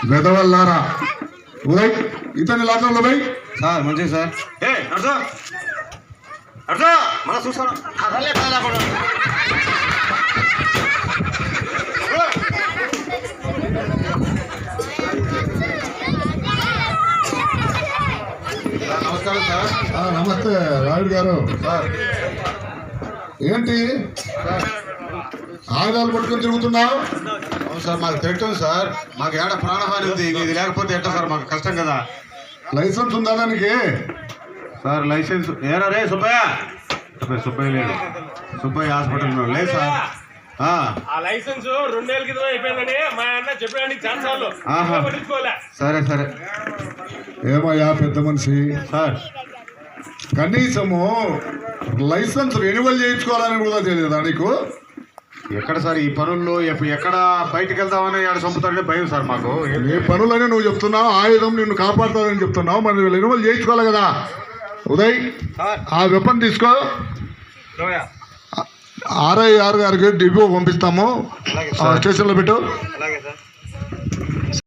వెదవల్లారా ఉదయ్ ఇతని లాటంలో పోయి సార్ మంచిది సార్. మన చూసాను నమస్కారం సార్. నమస్తే రాయుడు గారు. సార్ ఏంటి ఆయుధాలు పట్టుకొని తిరుగుతున్నావు? అవును సార్, మాకు తెలుస్తుంది సార్. మాకు ఏడ ప్రాణహాని ఉంది. ఇది లేకపోతే ఎట్లా సార్, మాకు కష్టం కదా. లైసెన్స్ ఉందా దానికి? సార్ లైసెన్స్ ఏరా రే సుబ్బయ్య. సుబ్బయ్య లేడు. సుబ్బయ్య హాస్పిటల్ లేదు సార్. ఆ లైసెన్స్ 2 నెలల క్రితం అయిపోయిందని మా అన్న చెప్పడానికి ఛాన్సాలు పట్టించుకోలే. సరే సరే. ఏమయ్యా పెద్ద మనిషి, సార్ కనీసము లైసెన్స్ రెన్యువల్ చేయించుకోవాలని కూడా తెలియదా నీకు? ఎక్కడ సార్ ఈ పనుల్లో ఎక్కడ బయటకు వెళ్తామని ఆడ చంపుతారనే భయం సార్ మాకు. ఏ పనులని నువ్వు చెప్తున్నావు, ఆయుధం నిన్ను కాపాడుతుందని చెప్తున్నావు, మరి రెన్యువల్ చేయించుకోవాలి కదా. ఉదయ్ ఆ వెపన్ తీసుకో, RIR గారికి డిపో పంపిస్తాము, స్టేషన్లో పెట్టు. అలాగే సార్.